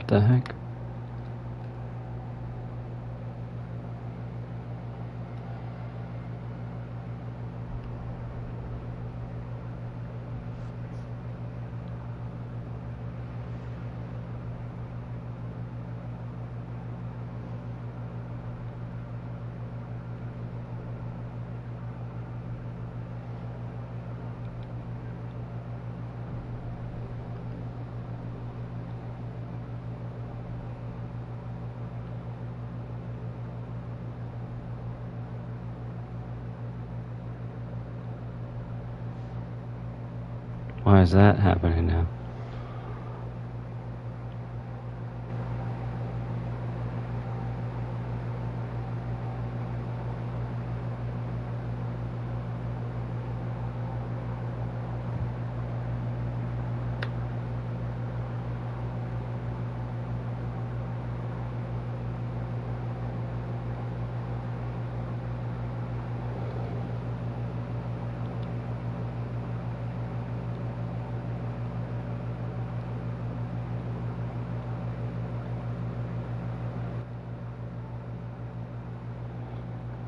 What the heck? Why is that happening now?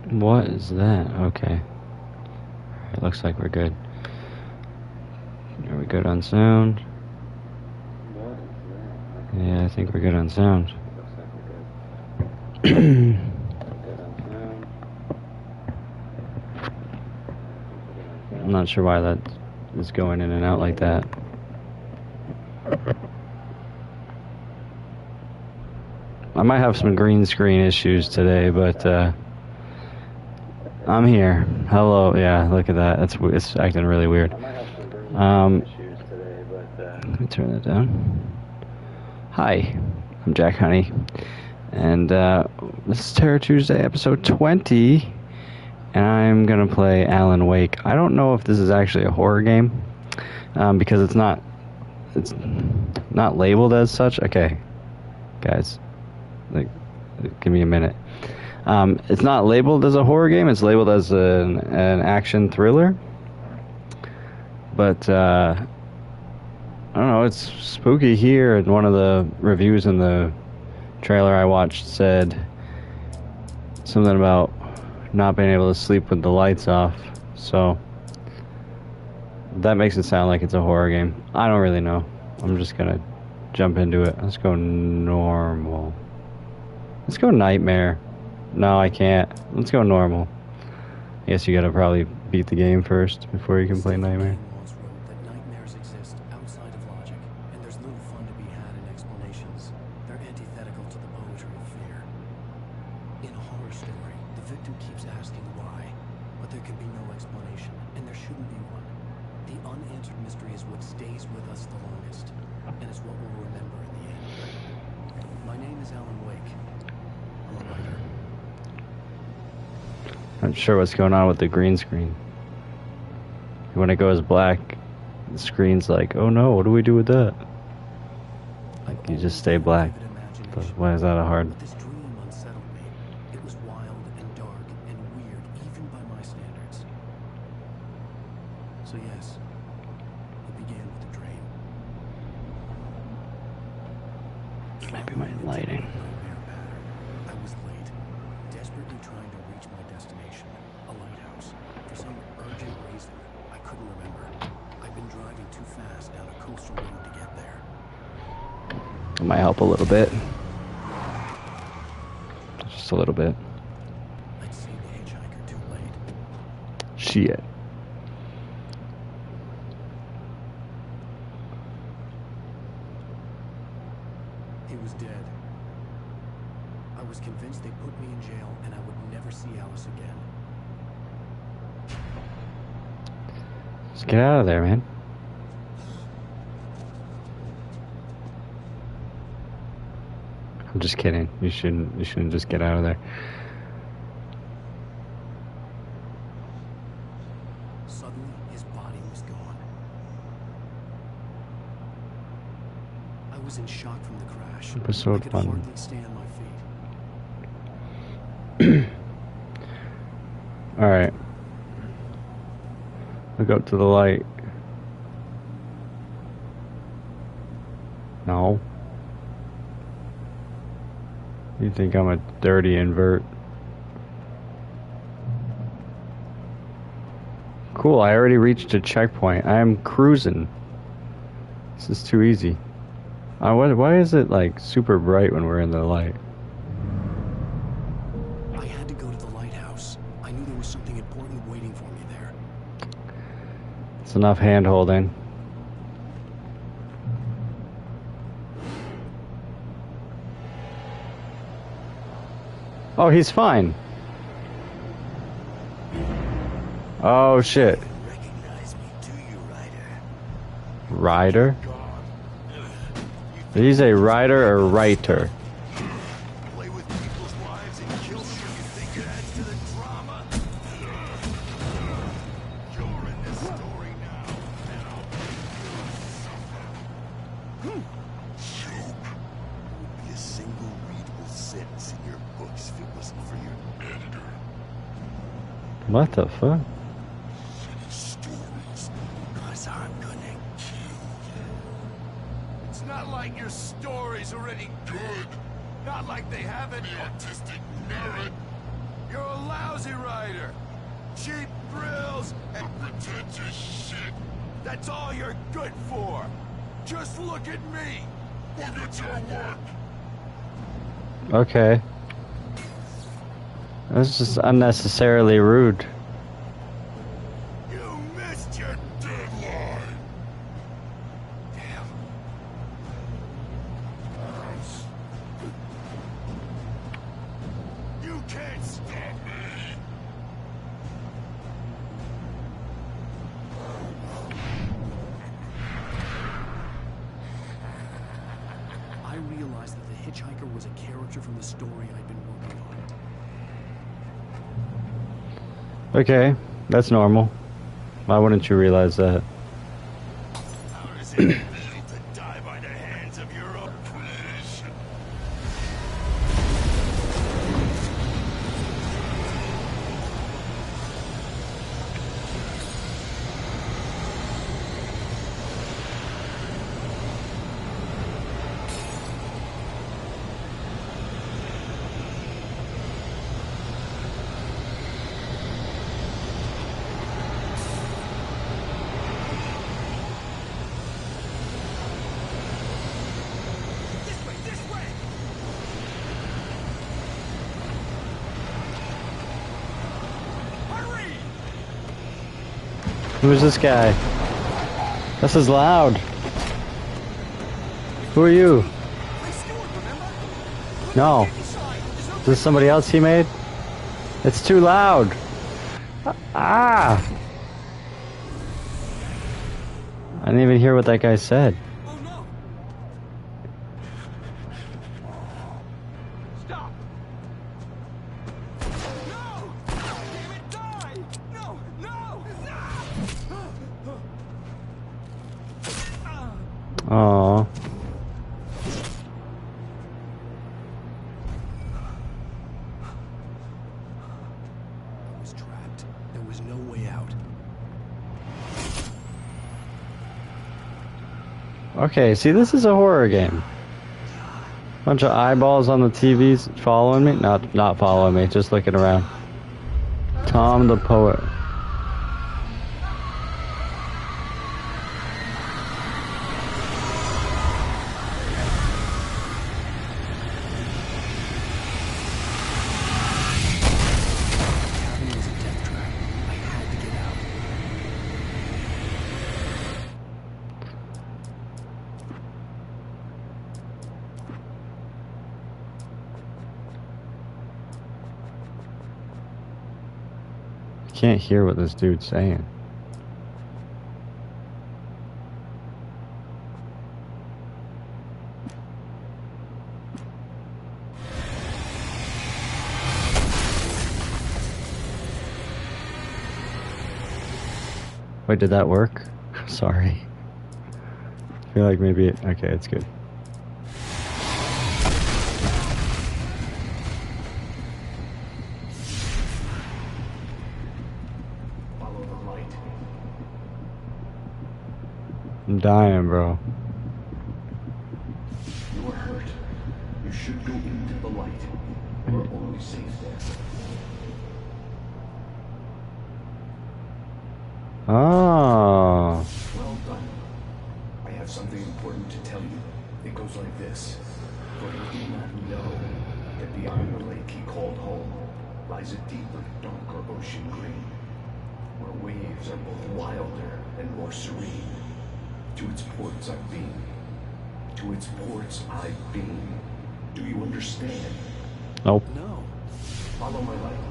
What is that? Okay. It looks like we're good. Are we good on sound? Yeah, I think we're good on sound. I'm not sure why that is going in and out like that. I might have some green screen issues today, but I'm here. Hello. Yeah, look at that. It's acting really weird. Let me turn that down. Hi, I'm Jack Honey, and this is Terror Tuesday, episode 20, and I'm gonna play Alan Wake. I don't know if this is actually a horror game, because it's not labeled as such. Okay, guys, like, give me a minute. It's not labeled as a horror game. It's labeled as an action thriller. But I don't know. It's spooky here. And one of the reviews in the trailer I watched said something about not being able to sleep with the lights off. So that makes it sound like it's a horror game. I don't really know. I'm just gonna jump into it. Let's go normal. Let's go nightmare. No, I can't. Let's go normal. I guess you gotta probably beat the game first before you can play nightmare. That nightmares exist outside of logic, and there's little fun to be had in explanations. They're antithetical to the poetry of fear. In a horror story, the victim keeps asking why, but there can be no explanation, and there shouldn't be one. The unanswered mystery is what stays with us the longest, and is what we'll remember in the end. My name is Alan Wake. I'm a writer. Not sure what's going on with the green screen. When it goes black, the screen's like, oh no, what do we do with that? Like, you just stay black. But why is that a hard? But this dream unsettled me. It was wild and dark and weird, even by my standards. So yes, it began with a dream. Maybe my lighting. I was late, desperately trying to reach my destination, a lighthouse. For some urgent reason, I couldn't remember. I'd been driving too fast down a coastal road to get there. It might help a little bit. Just a little bit. I'd seen the hitchhiker too late. Shit. He was dead. I was convinced they put me in jail and I would never see Alice again. Just get out of there, man. I'm just kidding. You shouldn't just get out of there. Suddenly, his body was gone. I was in shock from the crash. Episode I could 1. hardly stay on my feet. Alright. Look up to the light. No. You think I'm a dirty invert? Cool, I already reached a checkpoint. I am cruising. This is too easy. Why is it like super bright when we're in the light? I had to go to the lighthouse. I knew there was something important waiting for me there. It's enough hand holding. Oh, he's fine. Oh shit. Recognize me, do you, Ryder? Rider? Did he say rider or writer? Play with people's lives and kill them if you think it adds to the drama. You're in this story now, and I'll give you something. Joke. There would be a single readable sentence in your books if it wasn't for your editor. What the fuck? Stories. Cause I'm gonna kill you. It's not like your stories are any good. Not like they haven't. The artistic merit. You're a lousy writer. Cheap thrills and pretentious shit. That's all you're good for. Just look at me. Look at your work. Okay. That's just unnecessarily rude. You missed your deadline. Damn. You can't stop me. I realized that the hitchhiker was a character from the story I'd been working on. Okay, that's normal. Why wouldn't you realize that? How does it feel to die by the hands of your own creation? Who's this guy? This is loud. Who are you? No. Is this somebody else he made? It's too loud. Ah! I didn't even hear what that guy said. Oh no! Stop! No! Damn it, die! No! No! No! Aww. I was trapped. There was no way out. Okay, see, this is a horror game. Bunch of eyeballs on the TVs following me. Not following me, just looking around. Tom the Poet. The cabin was a death trap. I had to get out. Can't hear what this dude's saying. Wait, did that work? Sorry. I feel like maybe okay, it's good. Follow the light. I'm dying, bro. You are hurt. You should go into the light. We're only safe there. Oh. Well done. I have something important to tell you. It goes like this. For you do not know that beyond the lake he called home lies a deeper, darker ocean green, where waves are both wilder and more serene. To its ports I've been. To its ports I've been. Do you understand? Nope. No. Follow my light.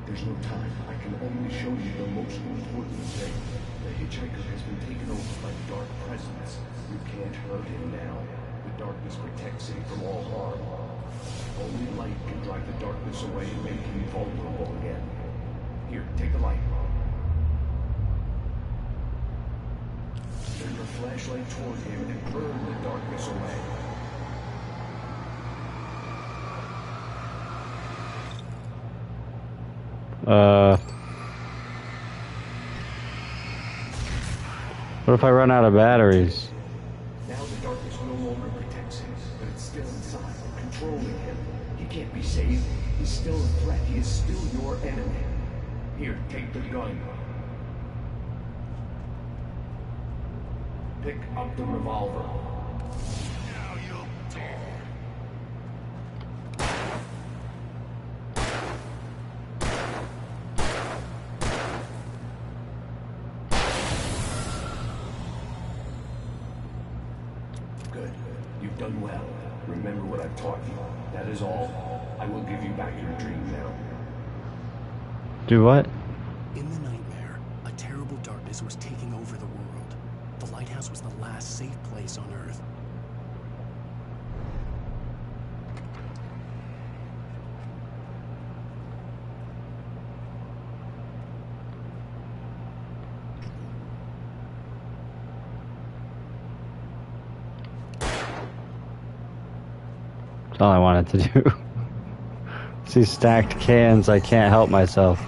There's no time. I can only show you the most important thing. The hitchhiker has been taken over by dark presence. You can't hurt him now. The darkness protects him from all harm. Only light can drive the darkness away and make him vulnerable again. Here, take the light. Turn your flashlight toward him and burn the darkness away. What if I run out of batteries? Now the darkness no longer protects him, but it's still inside, controlling him. He can't be saved. He's still a threat. He is still your enemy. Here, take the gun. Pick up the revolver. Now you'll die. Good. You've done well. Remember what I've taught you. That is all. I will give you back your dream now. Do what? In the nightmare, a terrible darkness was taking over the world. The lighthouse was the last safe place on Earth. That's all I wanted to do. See stacked cans, I can't help myself.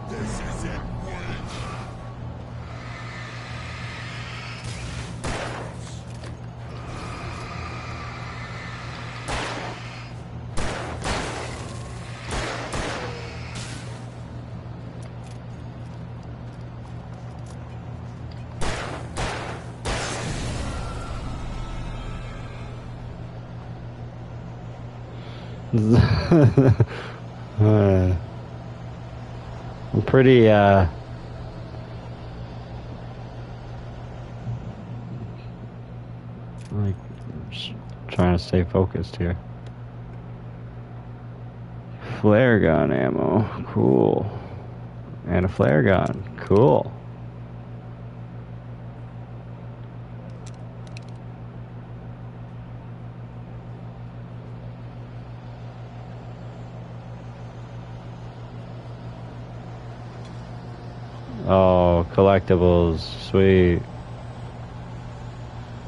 This isn't working. I'm pretty, like, just trying to stay focused here. Flare gun ammo, cool. And a flare gun, cool. Oh, collectibles, sweet.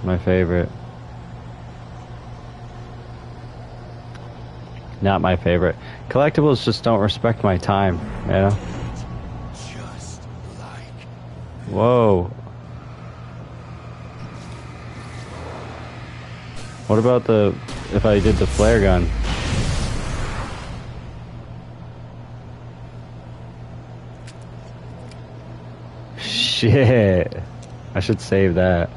My favorite. Not my favorite. Collectibles just don't respect my time, you know? Just like Whoa. What about if I did the flare gun? Shit. I should save that.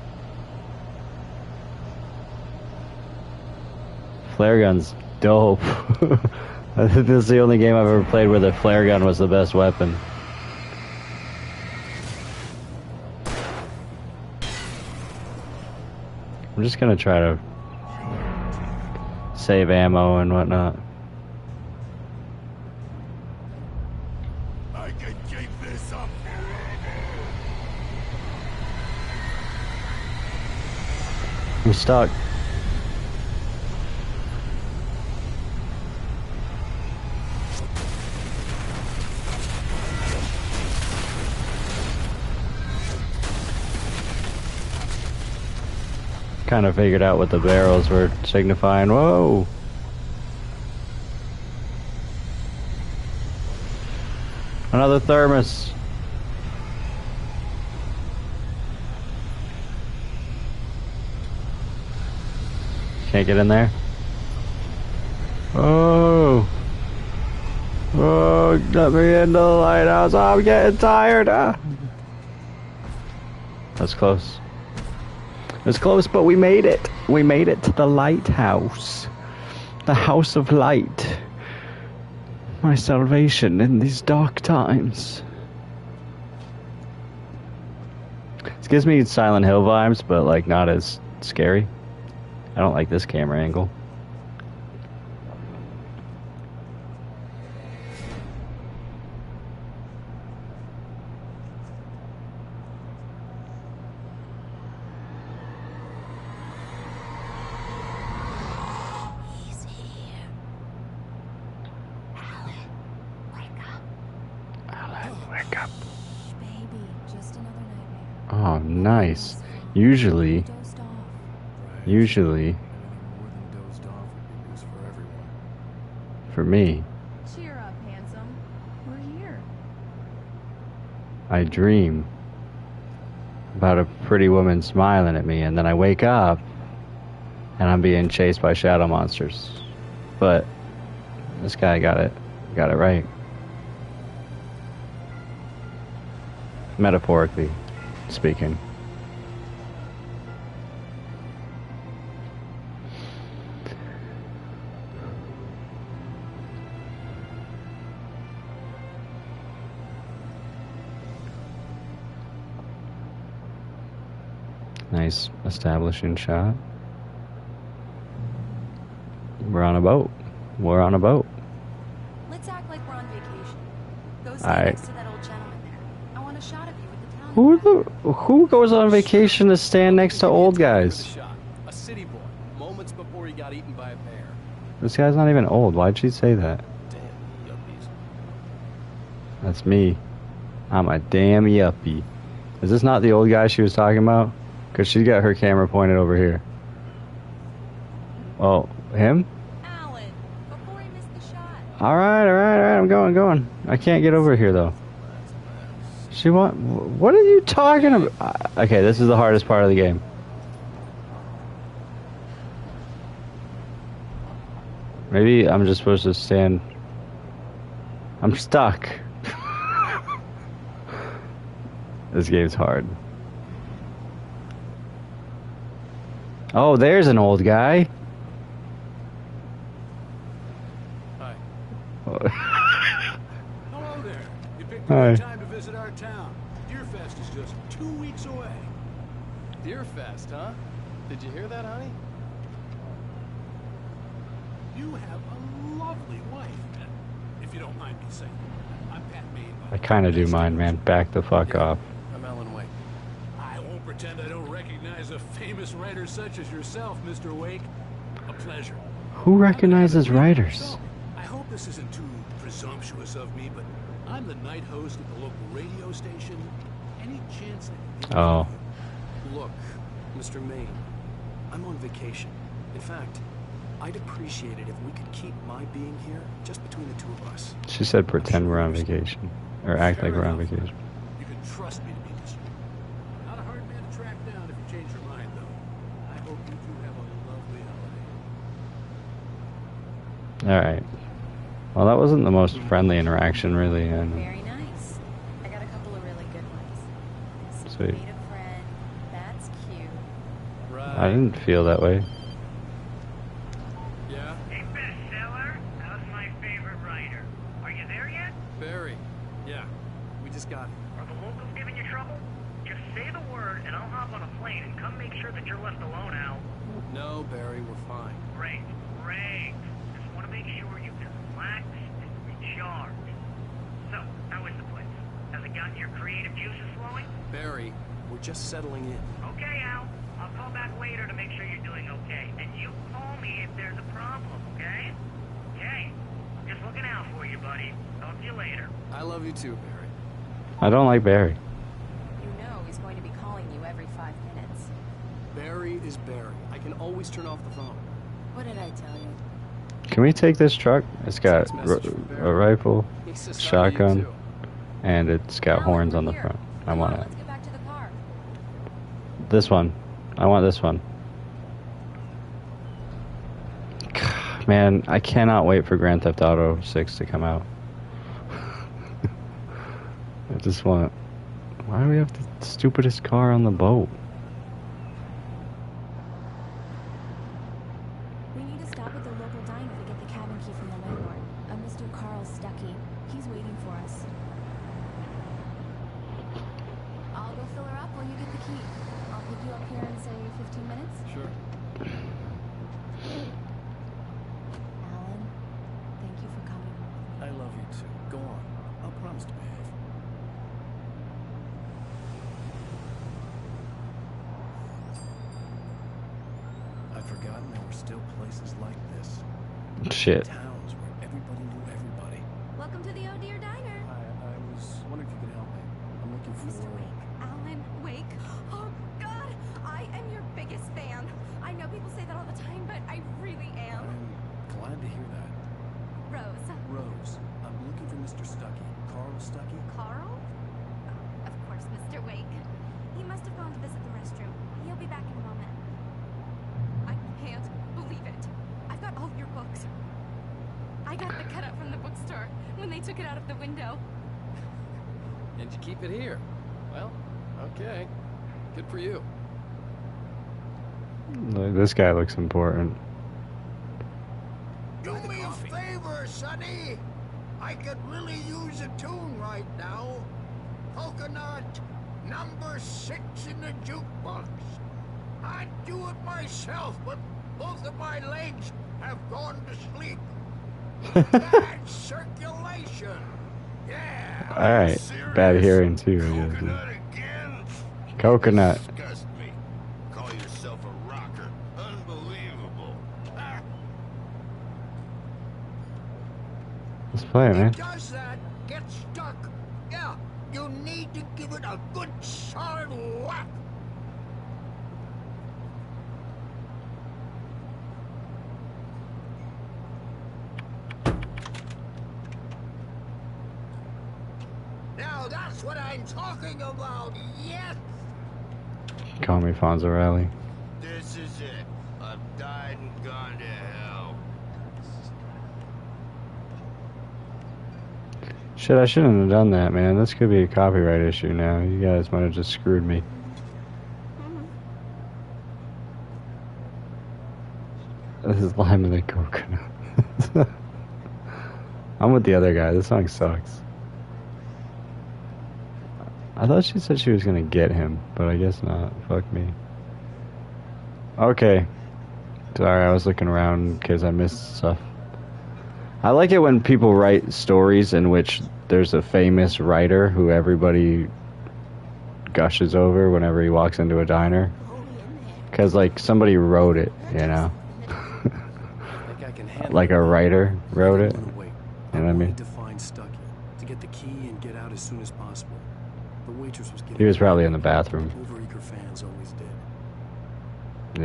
Flare gun's dope. I think this is the only game I've ever played where the flare gun was the best weapon. I'm just gonna try to save ammo and whatnot. I can keep this up forever. I'm stuck. kind of figured out what the barrels were signifying. Whoa! Another thermos. Can't get in there. Oh! Oh, let me into the lighthouse. I'm getting tired. Ah. That's close. It's close, but we made it. We made it to the lighthouse. The house of light. My salvation in these dark times. This gives me Silent Hill vibes, but like not as scary. I don't like this camera angle. Oh, nice. Usually, for me, Cheer up, handsome. We're here. I dream about a pretty woman smiling at me, and then I wake up and I'm being chased by shadow monsters. But this guy got it right. Metaphorically speaking. Nice establishing shot. We're on a boat. We're on a boat. Let's act like we're on vacation. Go stay Alright. next to that old gentleman there. I want a shot of you with the town. Who goes on vacation to stand next to old guys? A city boy, moments before he got eaten by a bear. This guy's not even old. Why'd she say that? Damn, yuppies. That's me. I'm a damn yuppie. Is this not the old guy she was talking about? Because she got her camera pointed over here. Oh, him? Alan, before he missed the shot. Alright, I'm going. I can't get over here, though. What are you talking about? Okay, this is the hardest part of the game. Maybe I'm just supposed to stand... I'm stuck. This game's hard. Oh, there's an old guy. Hi. Hello there. You picked Hi. a good time to visit our town. Deerfest is just 2 weeks away. Deerfest, huh? Did you hear that, honey? You have a lovely wife, man. If you don't mind me saying. I'm Pat Maine. I kind of do mind, man. Back the fuck off. I'm Alan Wake. I won't pretend I don't recognize a famous writer such as yourself, Mr. Wake. A pleasure. Who recognizes writers? I hope this isn't too presumptuous of me, but I'm the night host at the local radio station. Any chance that... Oh. Look, Mr. Maine, I'm on vacation. In fact, I'd appreciate it if we could keep my being here just between the two of us. She said pretend we're on vacation. Or act like we're on vacation. You can trust me to be discreet. Not a hard man to track down if you change your mind, though. I hope you two have a lovely holiday. Alright. Well, that wasn't the most friendly interaction, really. And Very nice. I got a couple of really good ones. Sweet. Made a friend. That's cute. Right. I didn't feel that way. Yeah? Hey, bestseller, how's my favorite writer? Are you there yet? Barry. Yeah. We just got here. Are the locals giving you trouble? Just say the word and I'll hop on a plane and come make sure that you're left alone, Al. No, Barry, we're fine. Great. Just want to make sure you can relax and recharge. So, how is the place? Has it gotten your creative juices flowing? Barry, we're just settling in. Okay, Al. I'll call back later to make sure you're doing okay. And you call me if there's a problem, okay? Okay. Just looking out for you, buddy. Talk to you later. I love you too, Barry. I don't like Barry. You know he's going to be calling you every 5 minutes. Barry is Barry. Please turn off the phone. What did I tell you? Can we take this truck? It's got Text message from Barry. a rifle, He says hi to you, shotgun, too. and it's got Alan, horns we're on the here. front. I Come want on, it. let's get back to the car. This one. I want this one. Man, I cannot wait for Grand Theft Auto 6 to come out. I just want... Why do we have the stupidest car on the boat? We need to stop at the local diner to get the cabin key from the landlord, a Mr. Carl Stuckey. He's waiting for us. I'll go fill her up while you get the key. I'll pick you up here in, say, 15 minutes. Sure. Alan, thank you for coming. I love you too. Go on. I'll promise to behave. I'd forgotten there were still places like this. Shit. Towns where everybody knew everybody. Welcome to the Oh Dear Diner. I was wondering if you could help me. I'm looking for... Mr. Wake, Alan Wake. Oh, God, I am your biggest fan. I know people say that all the time, but I really am. I'm glad to hear that. Rose. Rose, I'm looking for Mr. Stuckey. Carl Stuckey? Carl? Of course, Mr. Wake. He must have gone to visit the restroom. He'll be back in a moment. I can't believe it. I've got all your books. I got the cutout from the bookstore when they took it out of the window. And you keep it here. Well, okay. Good for you. Look, this guy looks important. Do me a favor, Sonny. I could really use a tune right now. Coconut, number 6 in the jukebox. I'd do it myself, but both of my legs have gone to sleep. Bad circulation. Yeah. Alright. serious. Bad hearing too, I guess. Coconut again? Coconut. You disgust me. Call yourself a rocker. Unbelievable. Ah. Let's play, man. It does that, get stuck. Yeah, you need to give it a good solid whack. Now that's what I'm talking about, yes! Call me Fonzarelli. This is it. I've died and gone to hell. Shit, I shouldn't have done that, man. This could be a copyright issue now. You guys might have just screwed me. This is Lime of the Coconut. I'm with the other guy. This song sucks. I thought she said she was gonna get him, but I guess not. Fuck me. Okay. Sorry, I was looking around because I missed stuff. I like it when people write stories in which there's a famous writer who everybody gushes over whenever he walks into a diner. Because, like, somebody wrote it, you know? I think I can handle Like a writer wrote it. I'm gonna wait. You know what I mean? To find Stuckey, to get the key and get out as soon as possible. The waitress was getting... He was probably in the bathroom. Overeager fans always did.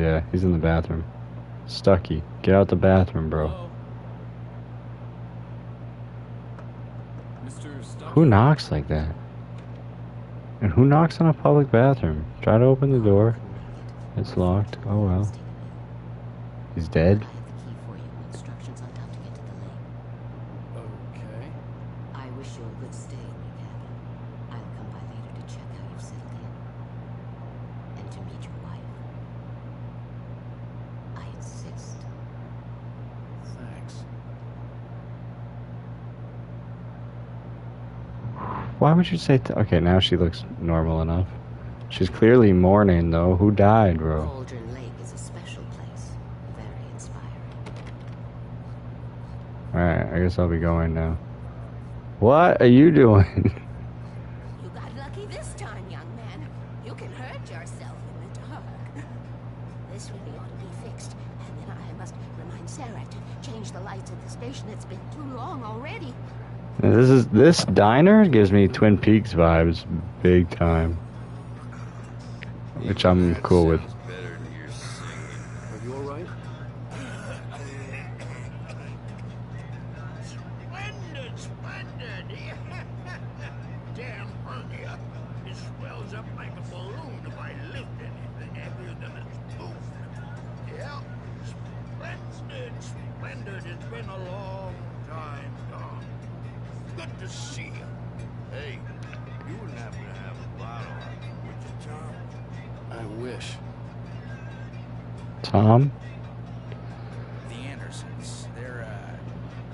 Yeah, he's in the bathroom. Stuckey, get out the bathroom, bro. Hello? Mr. Stuckey? Who knocks like that? And who knocks on a public bathroom? Try to open the door. It's locked. Oh well. He's dead? I have the key for you. Instructions on how to get to the lake. Okay. I wish you a good stay in your cabin. I'll come by later to check how you've settled in. And to meet your wife. I insist. Thanks. Why would you say... okay, now she looks normal enough. She's clearly mourning, though. Who died, bro? Cauldron Lake is a special place. Very inspiring. Alright, I guess I'll be going now. What are you doing? You got lucky this time, young man. You can hurt yourself in the dark. This really ought to be fixed. And then I must remind Sarah to change the lights at the station. It's been too long already. This diner gives me Twin Peaks vibes big time. Which I'm cool with. Are you alright? up like a balloon if I lift anything heavier than a spoon. Yeah, splendid. It's been a long time, Tom. Good to see you. Hey, you wouldn't happen to have a bottle, would you, Tom? I wish. Tom? The Andersons. They're,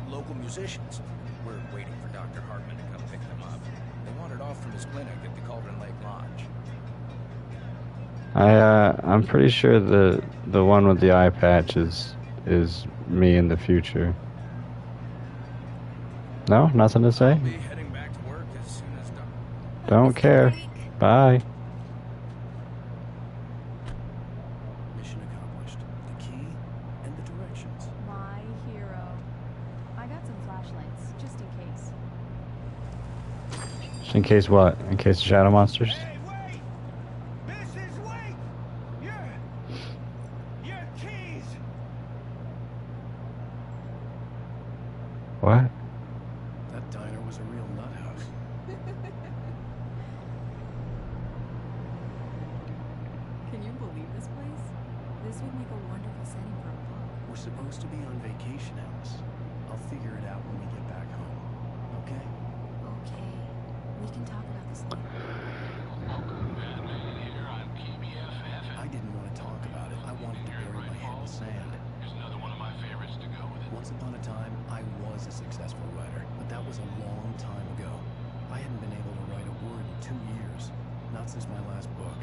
local musicians. We're waiting for Dr. Hartman to come pick them up. They wandered off from his clinic at the Cauldron Lake Lodge. I'm pretty sure the one with the eye patch is me in the future. No, nothing to say. I'll be heading back to work as soon as done. Don't care. Bye. Mission accomplished. The key and the directions. My hero. I got some flashlights, just in case. Just in case what? In case of shadow monsters? Hey, wait! Mrs. Wake! Your keys! What? That diner was a real nut house. Can you believe this place? This would make a wonderful setting for a book. We're supposed to be on vacation, Alice. I'll figure it out when we get back home. Okay? Okay. We can talk about this later. I didn't want to talk about it. I wanted to bury my head in the sand. Once upon a time, I was a successful writer, but that was a long time ago. I hadn't been able to write a word in 2 years. Not since my last book.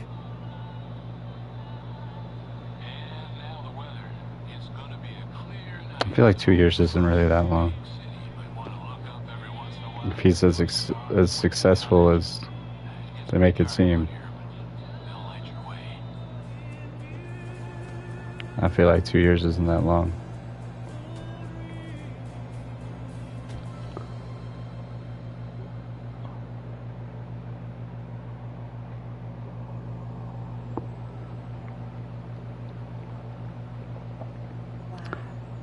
I feel like 2 years isn't really that long. If he's as successful as they make it seem. I feel like 2 years isn't that long.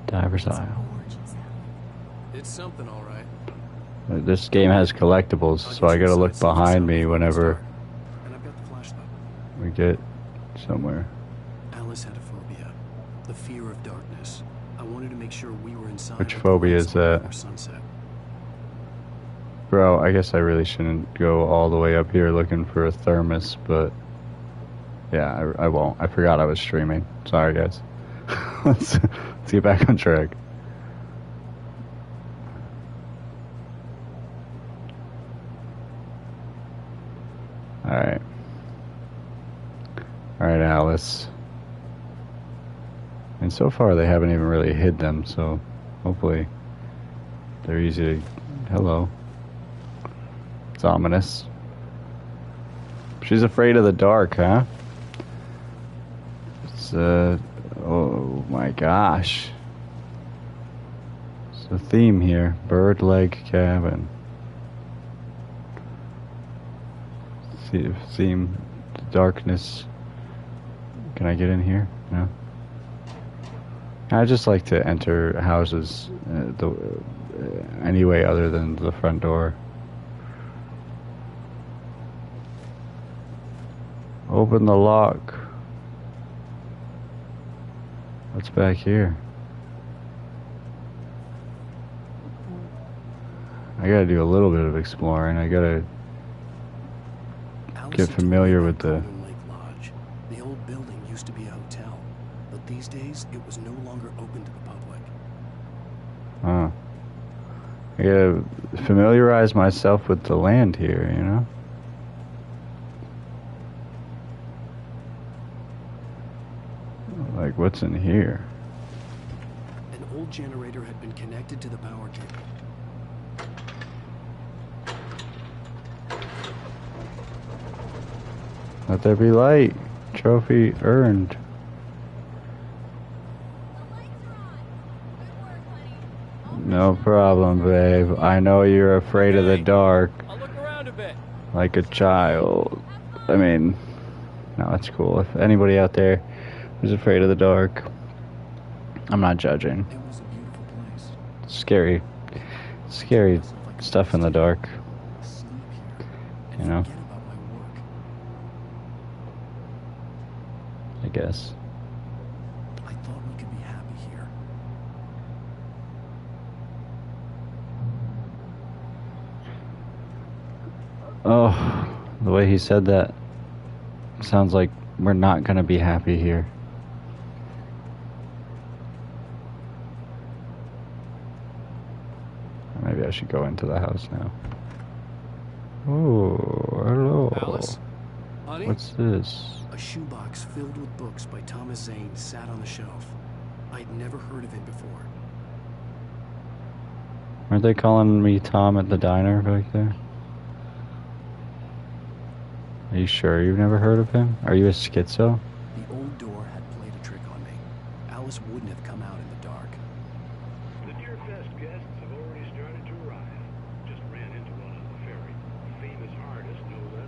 Diver's Isle. Gorgeous, Alan. It's something, all right. This game has collectibles, so I gotta look behind me whenever And I've got the flashlight. we get somewhere. Alice had a phobia. The fear of darkness. I wanted to make sure we were inside. Which with the phobia lights is on that? before sunset. Bro, I guess I really shouldn't go all the way up here looking for a thermos, but yeah, I won't. I forgot I was streaming. Sorry, guys. let's get back on track. Alright. Alright, Alice. And so far they haven't even really hid them, so hopefully they're easy to... Hello. It's ominous. She's afraid of the dark, huh? It's, oh my gosh. It's a theme here. Bird Leg Cabin. Theme, darkness. Can I get in here? No. I just like to enter houses any way other than the front door. Open the lock. What's back here? I gotta do a little bit of exploring. I gotta Alice get had familiar told me with the... about Cauldron Lake Lodge. The old building used to be a hotel, but these days it was no longer open to the public. Oh. I gotta familiarize myself with the land here, you know? Like, what's in here? An old generator had been connected to the power cable. Let there be light. Trophy earned. No problem, babe. I know you're afraid of the dark. I'll look around a bit. Like a child. I mean, no, it's cool. If anybody out there who's afraid of the dark, I'm not judging. It was a beautiful place. Scary stuff in the dark. Sleep here. You know? Forget about my work. guess. I thought we could be happy here. Oh, the way he said that sounds like we're not gonna be happy here. Maybe I should go into the house now. Oh, hello. Alice? Honey? What's this? A shoebox filled with books by Thomas Zane sat on the shelf. I'd never heard of him before. Aren't they calling me Tom at the diner back there? Are you sure you've never heard of him? Are you a schizo? The old door had played a trick on me. Alice wouldn't have come out in the dark. The Deerfest guests have already started to arrive. Just ran into one on the ferry. Famous artist, no less.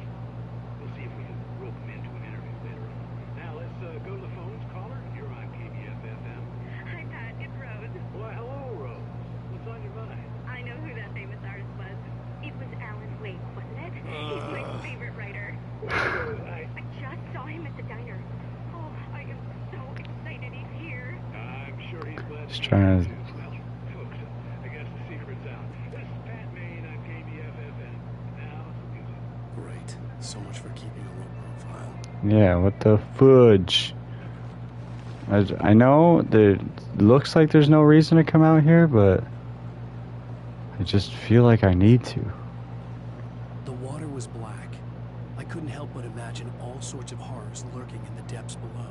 We'll see if we can rope him into an interview later on. Now let's go to the phones. Caller, you're on KBF-FM. Hi, Pat. It's Rose. Why, hello, Rose. What's on your mind? I know who that famous artist was. It was Alan Wake, wasn't it? He's my favorite writer. I just saw him at the diner. Oh, I am so excited he's here. I'm sure he's glad Just to trying to... Well, folks, I guess the secret's out. This is Pat Maine on KBF-FM. Now, some music. Great. So much for keeping a low profile. Yeah, what the fudge? I know there looks like there's no reason to come out here, but I just feel like I need to. The water was black. I couldn't help but imagine all sorts of horrors lurking in the depths below.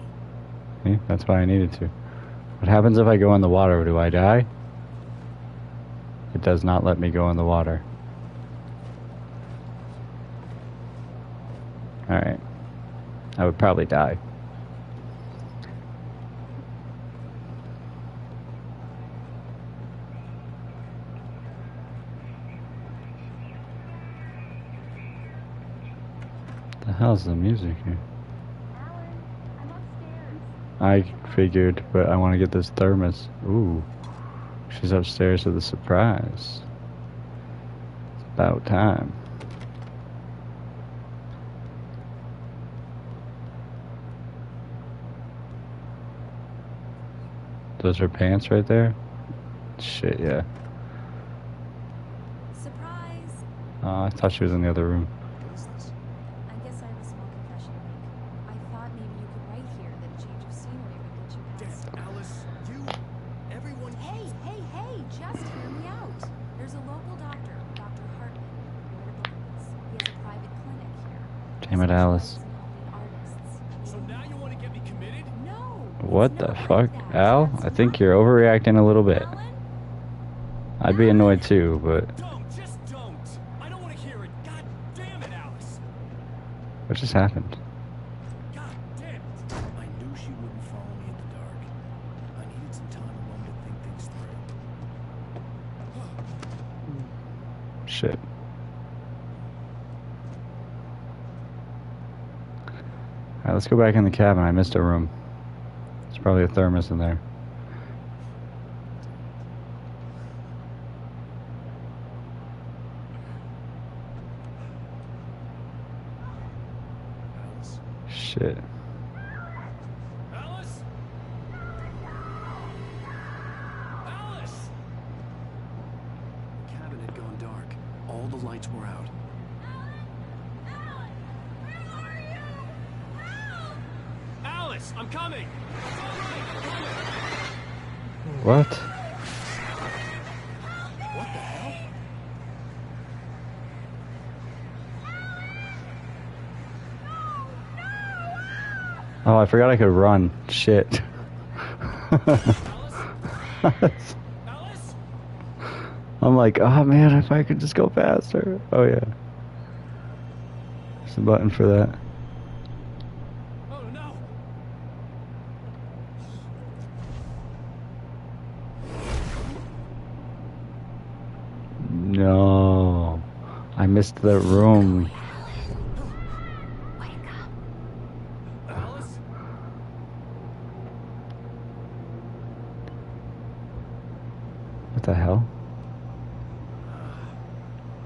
See, that's why I needed to. What happens if I go in the water? Do I die? It does not let me go in the water. Alright. I would probably die. The hell's the music here? Alan, I'm upstairs. I figured, but I want to get this thermos. Ooh. She's upstairs with a surprise. It's about time. Those are pants right there? Shit, yeah. Surprise! I thought she was in the other room. What is this? I guess I have a small confession to make. I thought maybe you could write here that a change of scenery would get you past. Damn, Alice, you... Everyone... Hey, just hear me out. There's a local doctor, Dr. Hartman, where the book is. He has a private clinic here. Damn it, Alice. Specializes in helping artists. So now you want to get me committed? No! What the it's not fuck? like that. Al? That's I think not- you're overreacting a little bit. Alan? I'd be annoyed too, but... Just don't! I don't want to hear it! God damn it, Alice! What just happened? God damn it! I knew she wouldn't follow me in the dark. I needed some time alone to think things through. Shit. Alright, let's go back in the cabin. I missed a room. There's probably a thermos in there. Alice? Shit. Alice? Alice! The cabin had gone dark. All the lights were out. Alice, I'm coming! What? What the hell? Oh, I forgot I could run. Shit. Alice? I'm like, oh man, if I could just go faster. Oh yeah. There's a button for that. Oh no! No. I missed the room. Wake up. Alice? What the hell?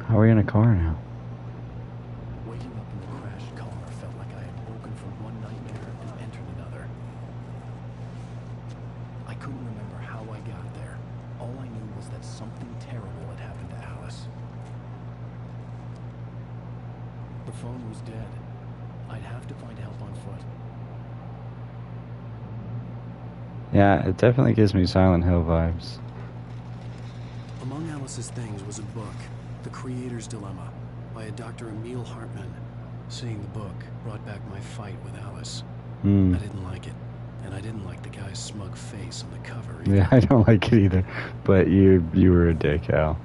How are we in a car now? Waking up in the crashed car felt like I had woken from one nightmare and entered another. phone was dead. I'd have to find help on foot. Yeah, it definitely gives me Silent Hill vibes. Among Alice's things was a book, The Creator's Dilemma, by a Dr. Emil Hartman. Seeing the book brought back my fight with Alice. I didn't like it, and I didn't like the guy's smug face on the cover either. Yeah, I don't like it either. But you were a dick, Al.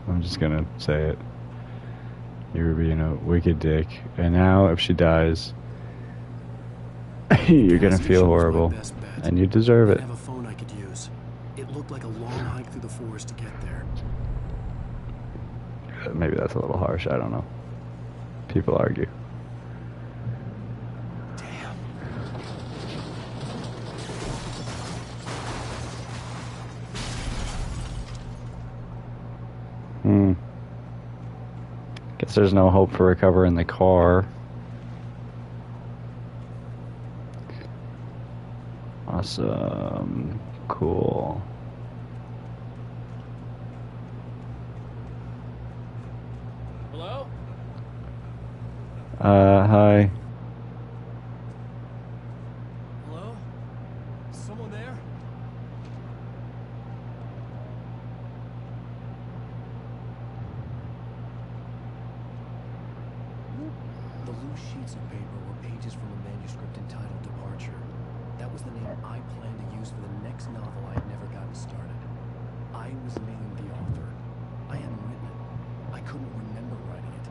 I'm just gonna say it. You were being a wicked dick. And now, if she dies, you're gonna feel horrible. And you deserve it. I have a phone I could use. It looked like a long hike through the forest to get there. Maybe that's a little harsh, I don't know. People argue. Guess there's no hope for recovering the car. Awesome. Cool. Hello? Hi. Hello? Someone there? The loose sheets of paper were pages from a manuscript entitled Departure. That was the name I planned to use for the next novel I had never gotten started. I was named the author. I hadn't written it. I couldn't remember writing it.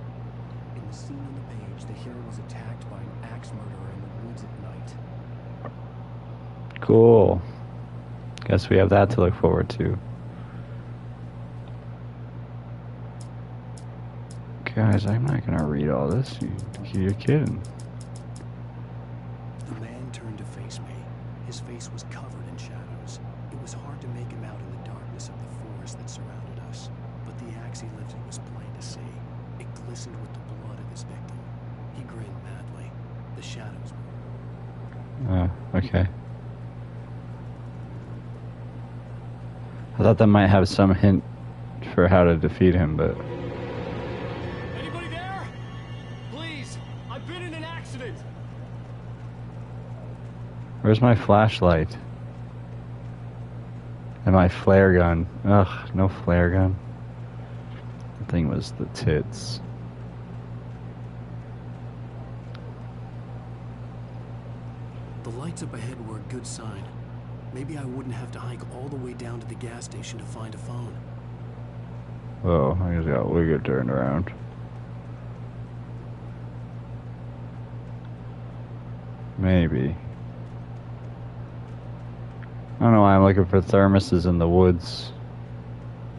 In the scene on the page, the hero was attacked by an axe murderer in the woods at night. Cool. Guess we have that to look forward to. Guys, I'm not gonna read all this. You're kidding. The man turned to face me. His face was covered in shadows. It was hard to make him out in the darkness of the forest that surrounded us. But the axe he lifted was plain to see. It glistened with the blood of his victim. He grinned madly. The shadows. Okay. I thought that might have some hint for how to defeat him, but... Anybody there? Please, I've been in an accident. Where's my flashlight? And my flare gun. Ugh, no flare gun. The thing was the tits. The lights up ahead were a good sign. Maybe I wouldn't have to hike all the way down to the gas station to find a phone. Whoa, I just got wicked turned around. Maybe. I don't know why I'm looking for thermoses in the woods.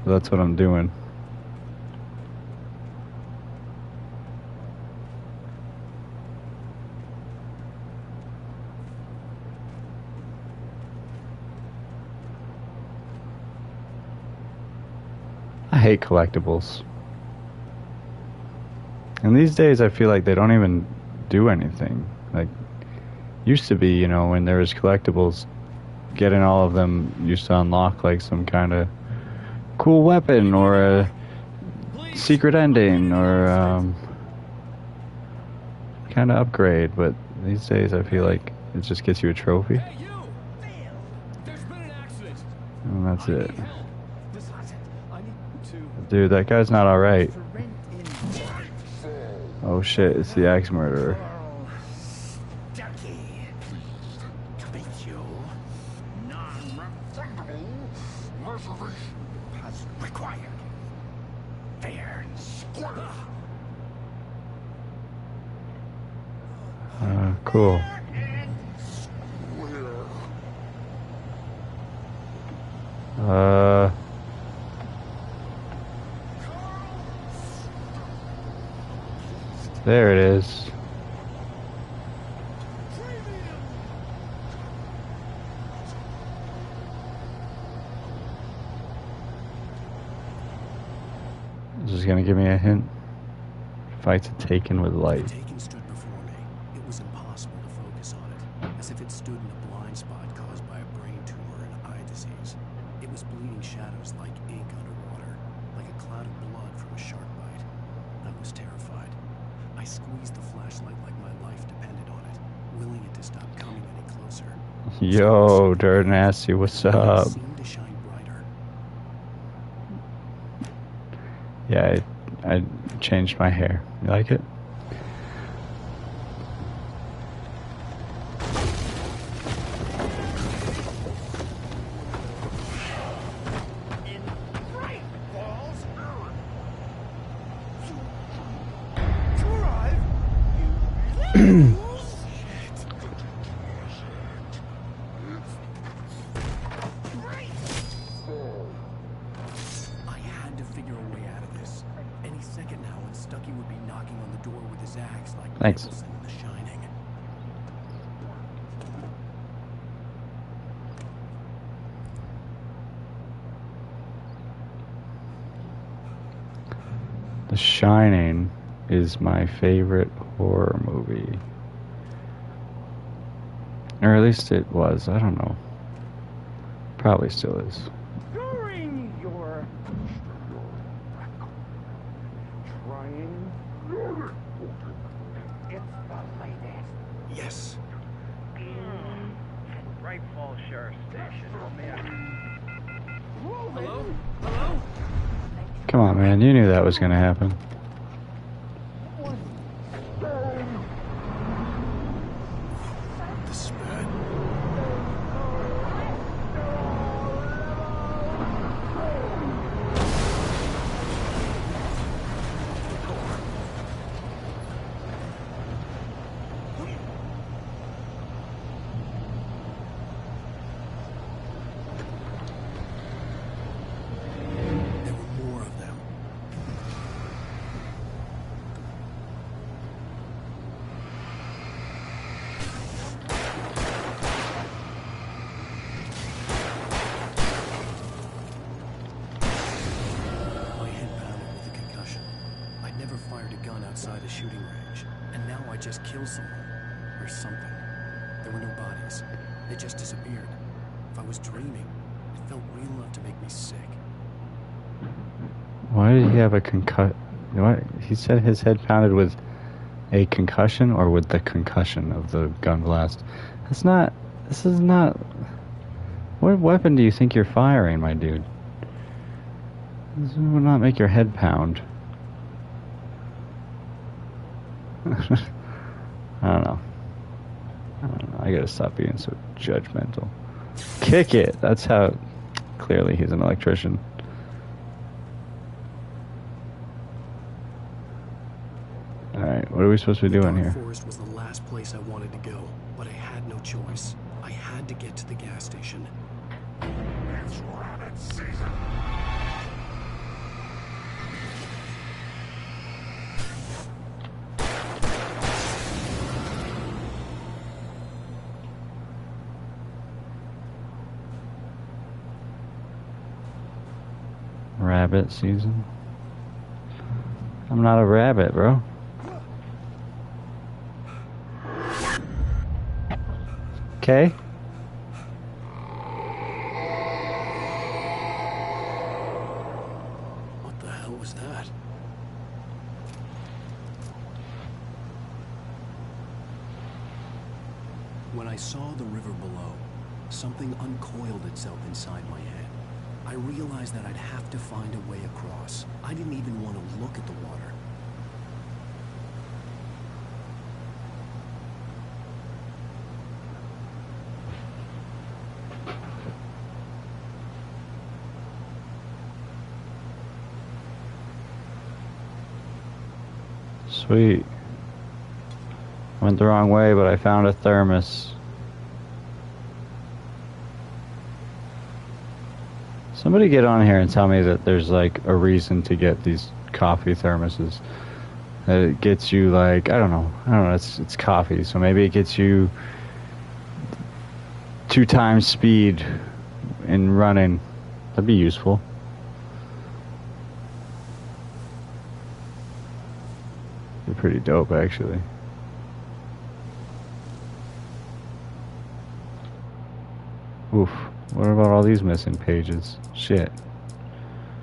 That's what I'm doing. I hate collectibles. And these days I feel like they don't even do anything. Like, used to be, you know, when there was collectibles, getting all of them used to unlock like some kind of cool weapon or a secret ending or kind of upgrade. But these days I feel like it just gets you a trophy. Hey, you! There's been an accident. And that's it. I need to... Dude, that guy's not alright. Oh shit, it's the axe murderer. Cool. There it is. This is gonna give me a hint. Fights a Taken with light. Taken stood before me. It was impossible to focus on it, as if it stood in a blind spot caused by a brain tumor and eye disease. It was bleeding shadows like ink underwater, like a cloud of blood from a shark bite. I was terrified. I I squeezed the flashlight like my life depended on it, willing it to stop coming any closer. Yo, Dirt Nasty, what's up? It seemed to shine brighter. Yeah, I changed my hair. You like it? I had to figure a way out of this. Any second now, and Stucky would be knocking on the door with his axe like Thanks. Nicholson in The Shining. The Shining is my favorite horror movie. Or at least it was. I don't know. Probably still is. During your trying, it's the latest. Yes. Bright Falls Sheriff Station. Hello? Hello? Come on, man. You knew that was going to happen. The spirit. There were more of them. My head pounded with a concussion. I'd never fired a gun outside a shooting range, and now I just killed someone. Or something. There were no bodies. They just disappeared. If I was dreaming, it felt real enough to make me sick. Why did he have a concussion? What? He said his head pounded with a concussion or with the concussion of the gun blast. That's not... This is not... What weapon do you think you're firing, my dude? This would not make your head pound. I don't know. I gotta stop being so judgmental. Kick it! That's how... Clearly he's an electrician. Alright, what are we supposed to be doing Dark here? Forest was the last place I wanted to go, but I had no choice. I had to get to the gas station. It's rabbit season. Rabbit season? I'm not a rabbit, bro. Okay. What the hell was that? When I saw the river below, something uncoiled itself inside my head. I realized that I'd have to find a way across. I didn't even want to look at the water. Sweet. Went the wrong way, but I found a thermos. Somebody get on here and tell me that there's like a reason to get these coffee thermoses. That it gets you like, I don't know, it's coffee, so maybe it gets you 2 times speed in running. That'd be useful. Be pretty dope, actually. Oof. What about all these missing pages? Shit.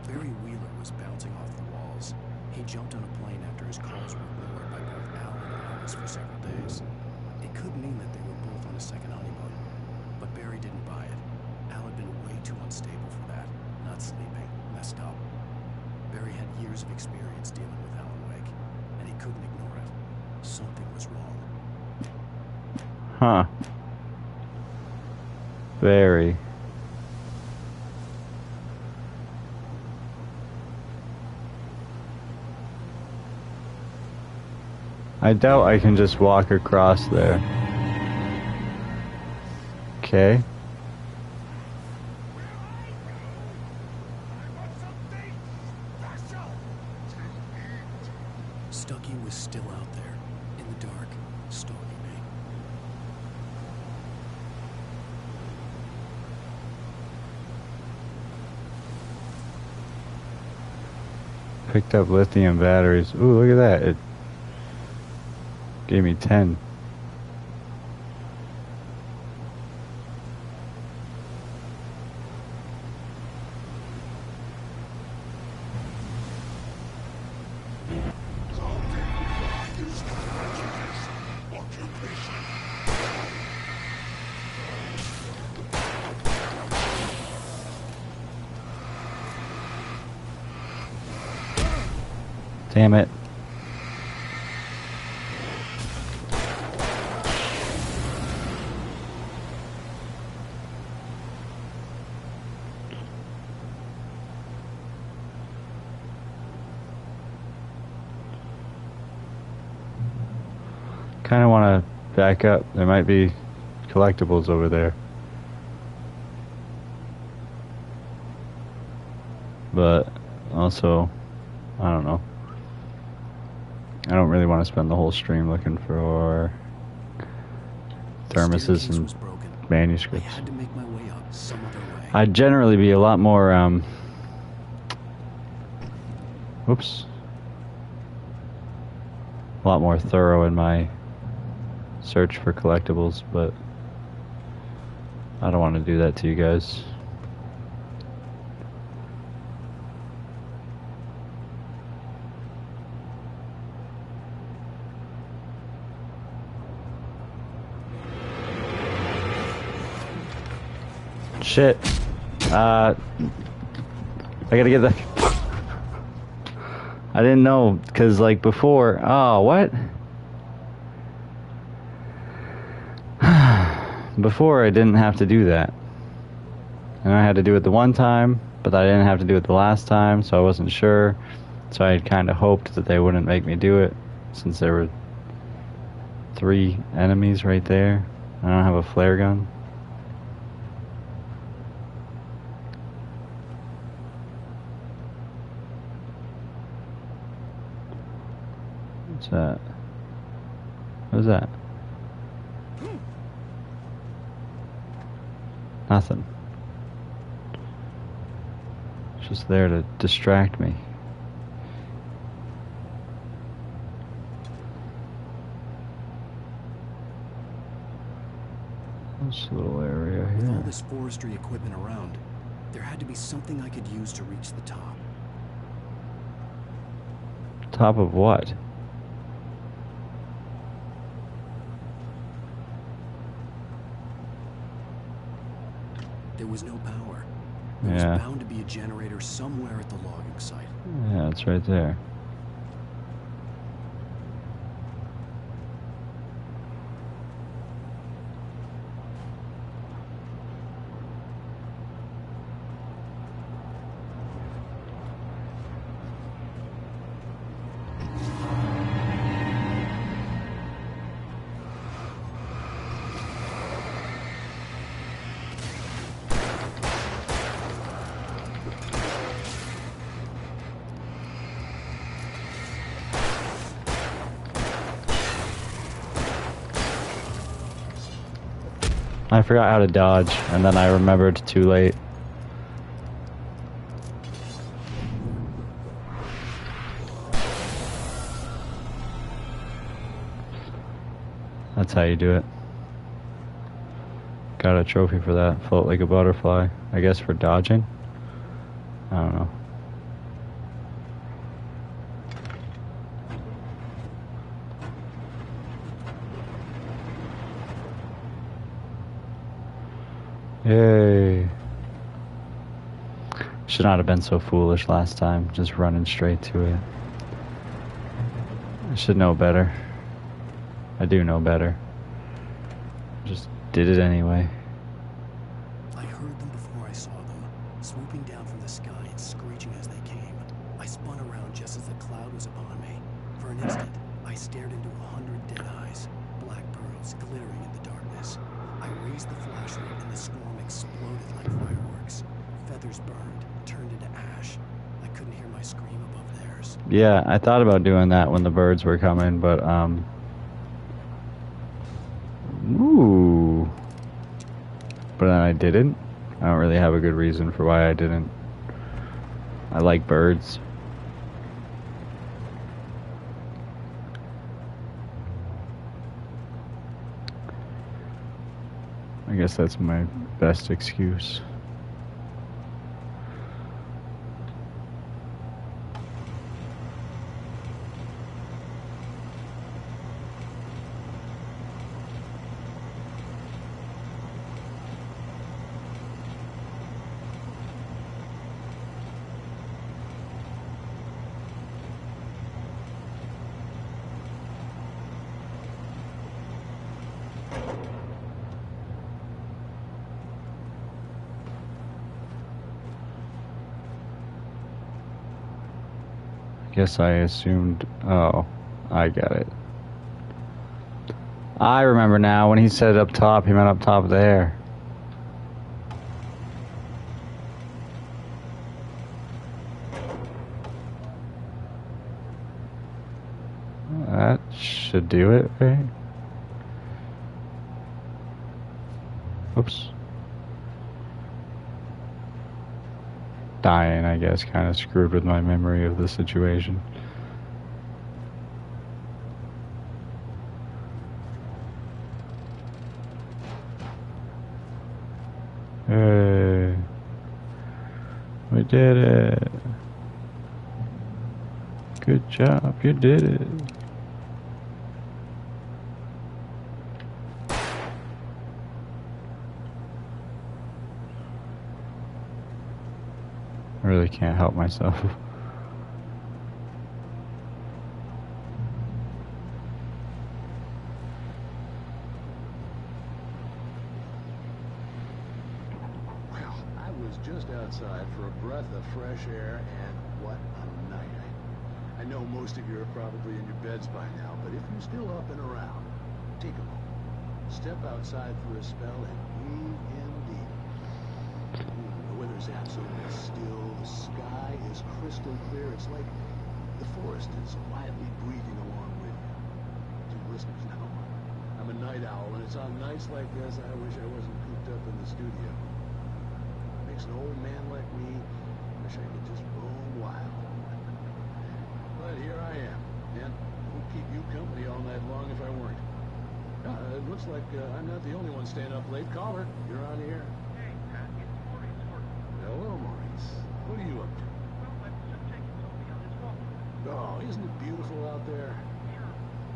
Barry Wheeler was bouncing off the walls. He jumped on a plane after his calls were ignored by both could mean that they were both on a second honeymoon. But Barry didn't buy it. Al had been way too unstable for that. Not sleeping, messed up. Barry had years of experience dealing with Alan Wake, and he couldn't ignore it. Something was wrong. Huh. Very. I doubt I can just walk across there. Okay. Stucky was still out there, in the dark, stalking me. Picked up lithium batteries. Ooh, look at that. It gave me 10. Damn it. Kind of want to back up. There might be collectibles over there. But also, I don't know. I don't really want to spend the whole stream looking for thermoses and manuscripts. I had to make my way up some other way. I'd generally be a lot more, whoops. A lot more thorough in my search for collectibles, but I don't want to do that to you guys. Shit. I gotta get the... I didn't know, because like before... Oh, what? Before I didn't have to do that. And I had to do it the one time, but I didn't have to do it the last time, so I wasn't sure. So I kind of hoped that they wouldn't make me do it, since there were 3 enemies right there. I don't have a flare gun. What's that? What is that? Nothing. It's just there to distract me. This little area With all here. this forestry equipment around, there had to be something I could use to reach the top. Top of what? There was no power. There Yeah. was bound to be a generator somewhere at the logging site. Yeah, it's right there. I forgot how to dodge, and then I remembered too late. That's how you do it. Got a trophy for that. Float like a butterfly. I guess for dodging? I don't know. Yay. Should not have been so foolish last time, just running straight to it. I should know better. I do know better. Just did it anyway. I heard them before I saw them, swooping down from the sky and screeching as they came. I spun around just as the cloud was upon me. For an instant, I stared into 100 dead eyes, black pearls glittering in the darkness. I raised the flashlight and the storm exploded like fireworks. Feathers burned, turned into ash. I couldn't hear my scream above theirs. Yeah, I thought about doing that when the birds were coming, but ooh. But then I didn't. I don't really have a good reason for why I didn't. I like birds. I guess that's my best excuse. Guess I assumed. Oh, I get it. I remember now. When he said up top, he meant up top there. That should do it, right? Oops. Dying, I guess, kind of screwed with my memory of the situation. Hey, we did it. Good job, you did it. I really can't help myself. Well, I was just outside for a breath of fresh air, and what a night. I know most of you are probably in your beds by now, but if you're still up and around, take a moment. Step outside for a spell and breathe in deep. The weather's absolutely still. The sky is crystal clear. It's like the forest is quietly breathing along with you. To listeners now, I'm a night owl, and it's on nights like this I wish I wasn't cooped up in the studio. Makes an old man like me wish I could just roam wild. But here I am, and won't keep you company all night long if I weren't. It looks like I'm not the only one staying up late. Caller, you're on the air. Hey, Pat, it's Maurice Horton. Hello, Maurice. What are you up to? Well, I'm just taking Toby on his walk. Oh, isn't it beautiful out there? Sure.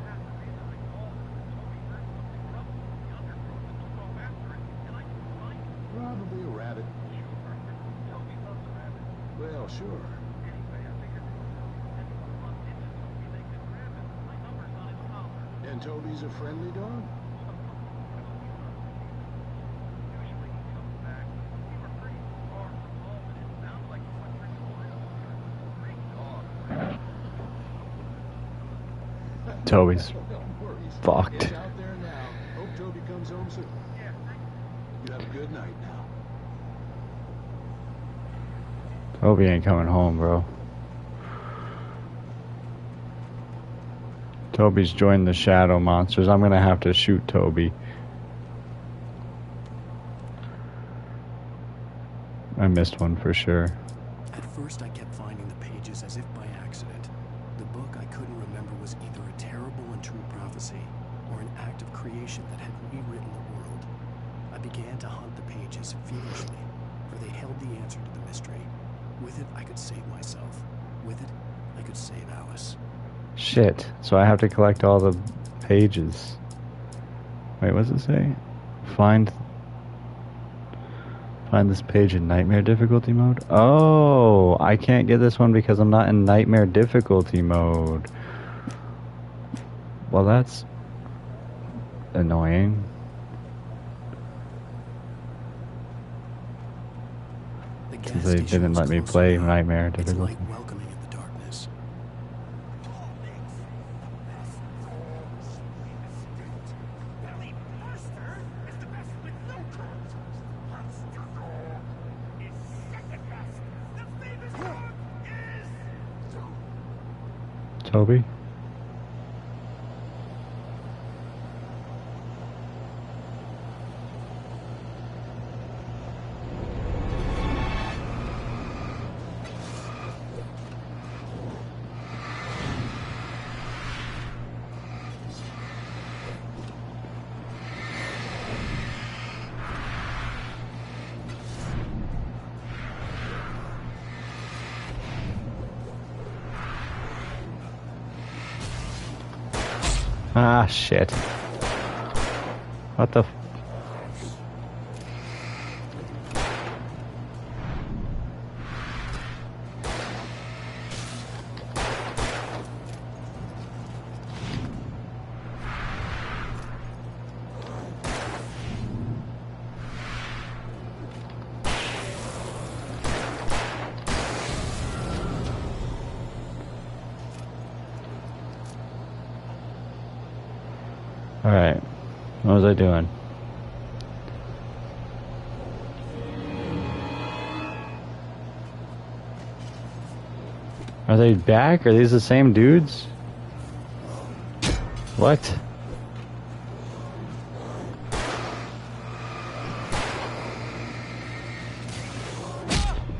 Pat, the reason I called is that Toby heard something rumbling in the undergrowth and took off after it. And I can find it. Probably a rabbit. Sure. Toby loves rabbits. Well, sure. Anyway, I figured if anyone runs into Toby, they could grab him. My number's on his collar. And Toby's a friendly dog? Usually he comes back. We were pretty far from home, and it sounds like he went pretty wild. Great dog. Toby's Maurice, fucked. It's out there now. Hope Toby comes home soon. Yeah, thank you. You have a good night now. Toby ain't coming home, bro. Toby's joined the Shadow Monsters. I'm gonna have to shoot Toby. I missed one for sure. At first, I kept finding the pages as if by accident. The book I couldn't remember was either a terrible and true prophecy or an act of creation that had rewritten the world. I began to hunt the pages feverishly, for they held the answer to the mystery. With it, I could save myself. With it, I could save Alice. Shit. So I have to collect all the pages. Wait, what does it say? Find... Find this page in nightmare difficulty mode. Oh, I can't get this one because I'm not in nightmare difficulty mode. Well, that's annoying. Since they didn't let me play nightmare difficulty. Welcoming in the darkness. Toby? Ah, shit. What the f... Alright. What was I doing? Are they back? Are these the same dudes? What?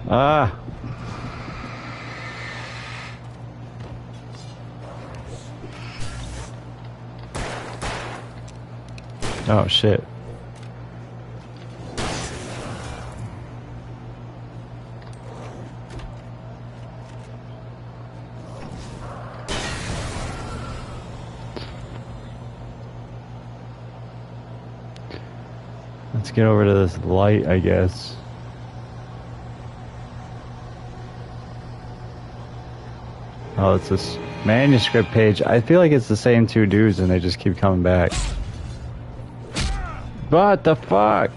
Ah! Oh shit. Let's get over to this light, I guess. Oh, it's this manuscript page. I feel like it's the same two dudes and they just keep coming back. What the fuck?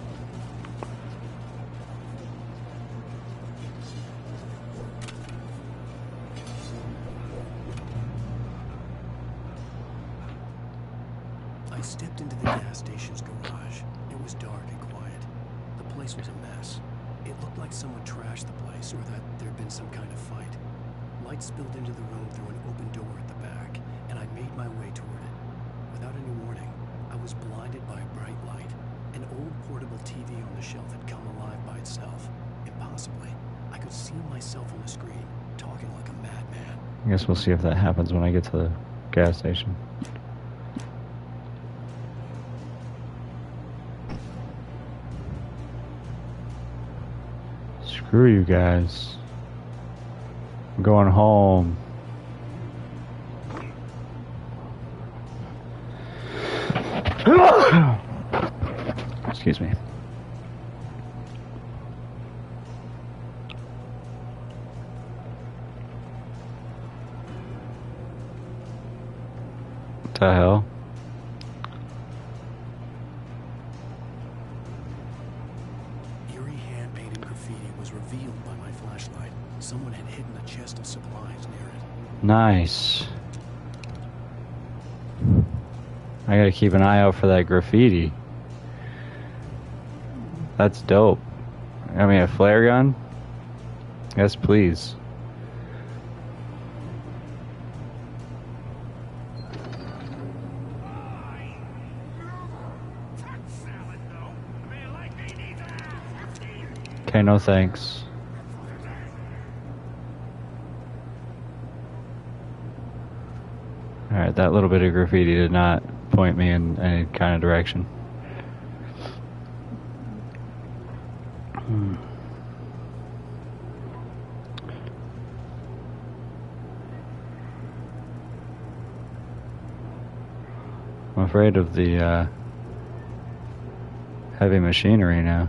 I stepped into the gas station's garage. It was dark and quiet. The place was a mess. It looked like someone trashed the place or that there'd been some kind of fight. Light spilled into the room through an open door at the back, and I made my way toward it. Without any warning, I was blinded by a bright light. An old portable TV on the shelf had come alive by itself. Impossibly, I could see myself on the screen, talking like a madman. I guess we'll see if that happens when I get to the gas station. Screw you guys. I'm going home. Excuse me. What the hell? Eerie hand-painted graffiti was revealed by my flashlight. Someone had hidden a chest of supplies near it. Nice. I gotta keep an eye out for that graffiti. That's dope. I mean, a flare gun? Yes, please. Okay, no thanks. Alright, that little bit of graffiti did not point me in any kind of direction. I'm afraid of the heavy machinery now.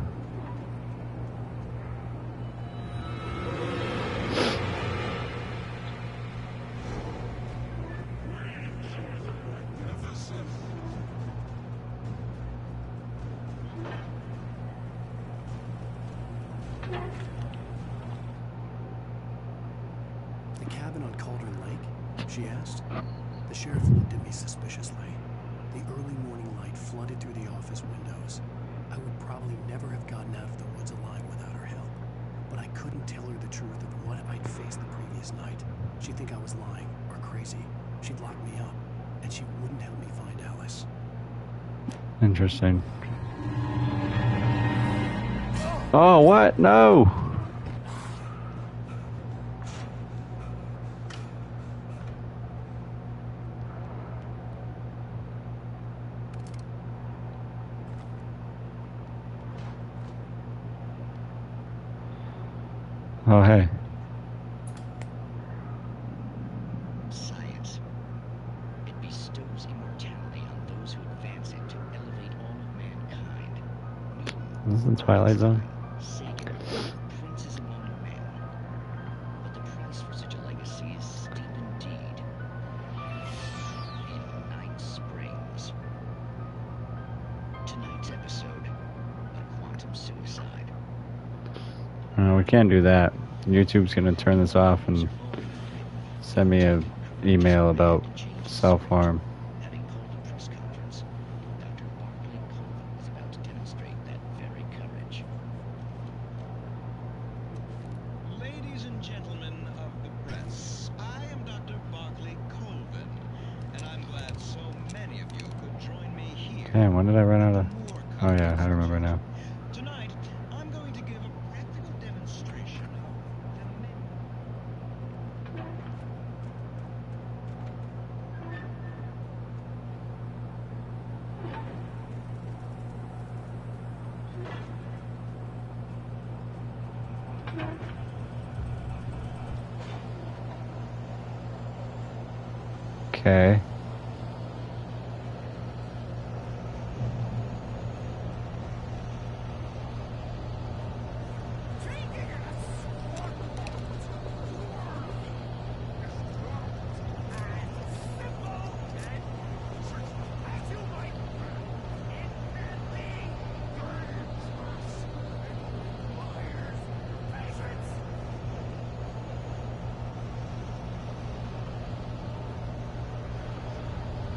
been on Cauldron Lake? She asked. The sheriff looked at me suspiciously. The early morning light flooded through the office windows. I would probably never have gotten out of the woods alive without her help. But I couldn't tell her the truth of what I'd faced the previous night. She'd think I was lying or crazy. She'd lock me up, and she wouldn't help me find Alice. Interesting. Oh, what? No! Oh, hey. Science. It bestows immortality on those who advance it to elevate all of mankind. This is the Twilight Zone. Sagan, princes among men. But the price for such a legacy is steep indeed. In Night Springs. Tonight's episode, a quantum suicide. We can't do that. YouTube's gonna turn this off and send me an email about self-harm. Having called a press conference, Dr. Barclay Colvin was about to demonstrate that very courage. Ladies and gentlemen of the press, I am Dr. Barclay Colvin, and I'm glad so many of you could join me here. Damn, when did I run out of... Oh yeah, I remember now. Tonight, I'm going to give a practical demonstration of the Okay.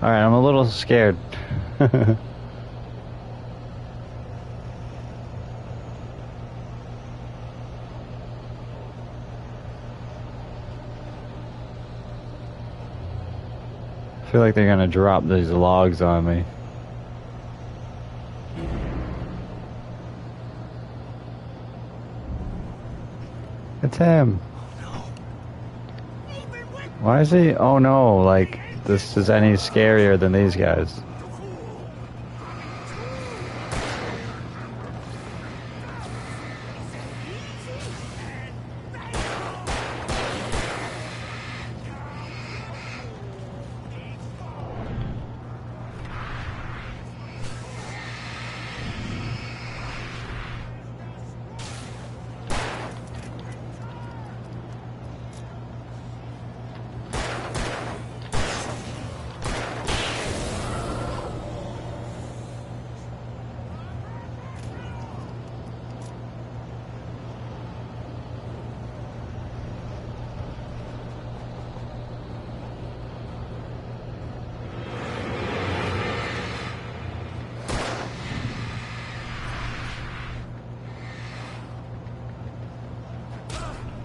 Alright, I'm a little scared. I feel like they're gonna drop these logs on me. It's him. Why is he? Oh no, like, this is any scarier than these guys.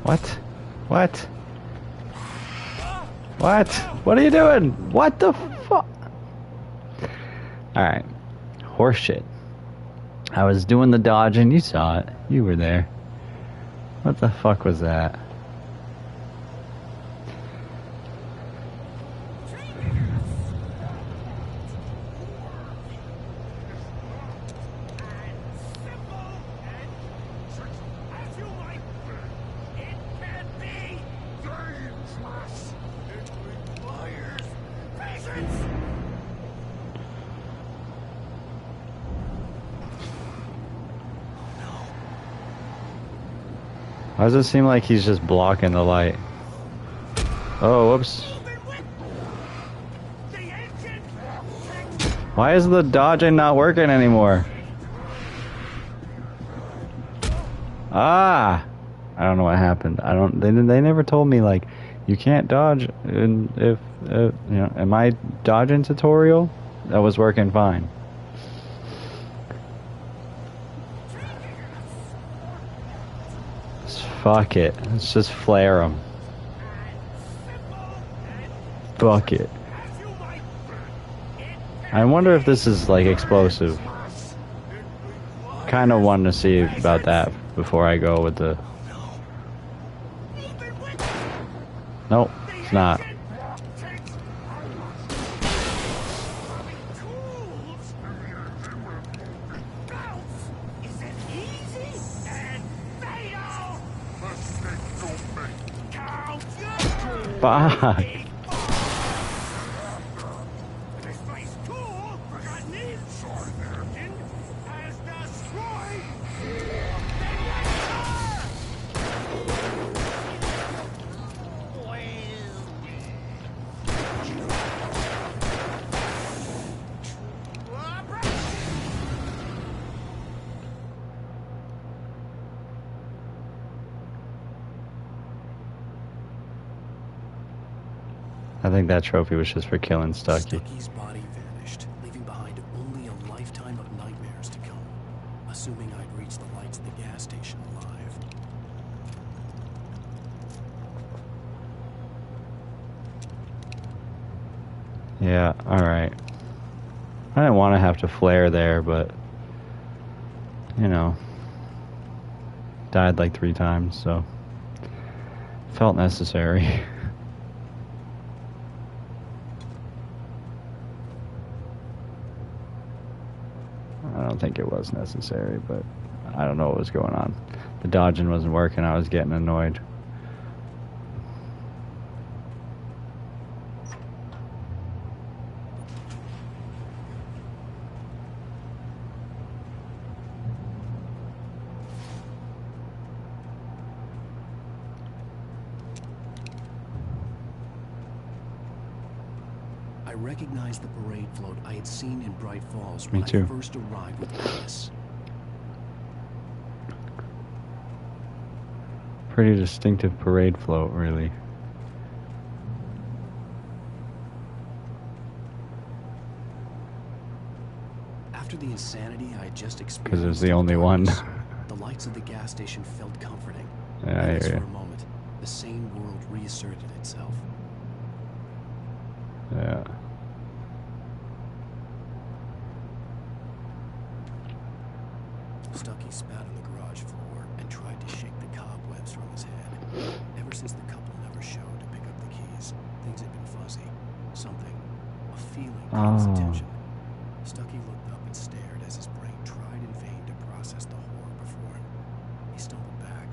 What? What? What? What are you doing? What the fuck? Alright. Horseshit. I was doing the dodge and you saw it. You were there. What the fuck was that? Why does it seem like he's just blocking the light? Oh, whoops. Why is the dodging not working anymore? Ah! I don't know what happened. They never told me, like, You can't dodge, and if you know, am I dodging tutorial? That was working fine. Fuck it. Let's just flare them. Fuck it. I wonder if this is like explosive. Kind of wanted to see about that before I go with the. Nope, it's not. Fuck. I think that trophy was just for killing Stucky. Stucky's body vanished, leaving behind only a lifetime of nightmares to come. Assuming I'd reached the lights of the gas station alive. Yeah, alright. I didn't want to have to flare there, but you know, died like 3 times, so felt necessary. I don't think it was necessary, but I don't know what was going on. The dodging wasn't working. I was getting annoyed. I recognized the parade float I had seen in Bright Falls Me when too. I first arrived with Alice. Pretty distinctive parade float, really. After the insanity I had just experienced, Because it was the only one. the lights of the gas station felt comforting. Yeah, I And hear for ya. a moment, the sane world reasserted itself. Yeah. Stucky spat on the garage floor and tried to shake the cobwebs from his head. Ever since the couple never showed to pick up the keys, things had been fuzzy. Something, a feeling caught his Oh. attention. Stucky looked up and stared as his brain tried in vain to process the horror before him. He stumbled back,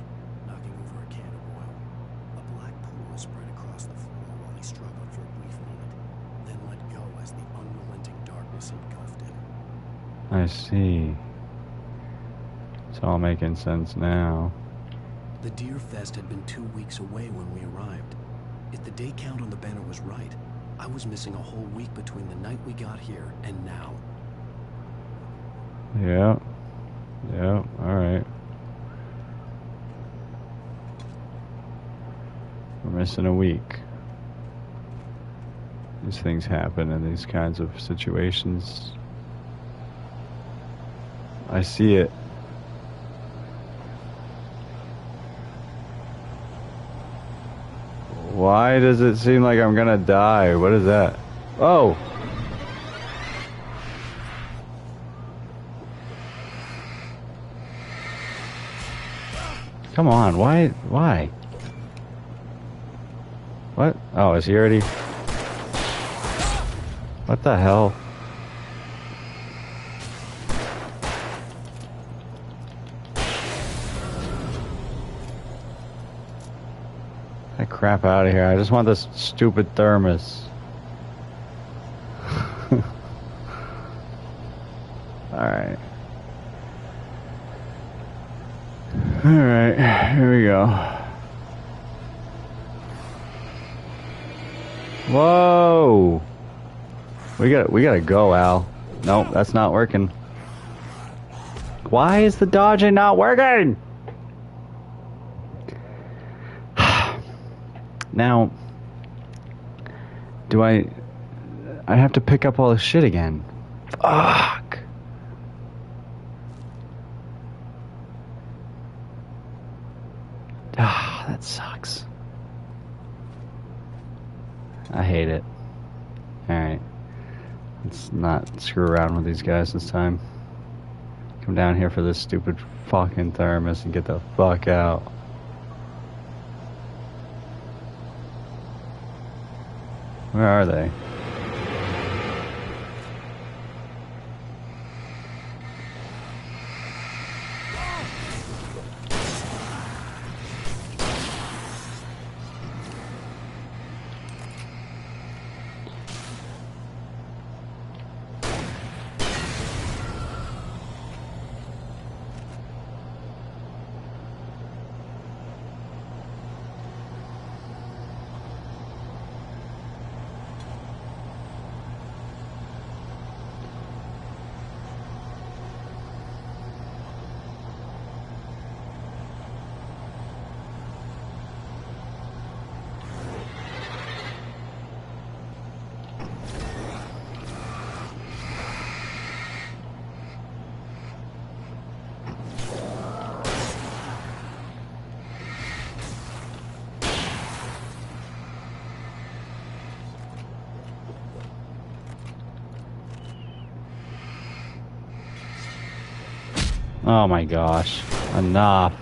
knocking over a can of oil. A black pool spread across the floor while he struggled for a brief moment, then let go as the unrelenting darkness engulfed him. I see. It's all making sense now. The Deer Fest had been 2 weeks away when we arrived. If the day count on the banner was right, I was missing a whole week between the night we got here and now. Yeah. Yeah, alright. We're missing a week. These things happen in these kinds of situations. I see it. Why does it seem like I'm gonna die? What is that? Oh! Come on, why? Why? What? Oh, is he already? What the hell? Get the crap out of here. I just want this stupid thermos. Alright. Alright, here we go. Whoa! We gotta go, Al. Nope, that's not working. Why is the dodging not working? Now, Do I have to pick up all this shit again. Fuck. Ah, that sucks. I hate it. Alright. Let's not screw around with these guys this time. Come down here for this stupid fucking thermos and get the fuck out. Where are they? Oh my gosh. Enough.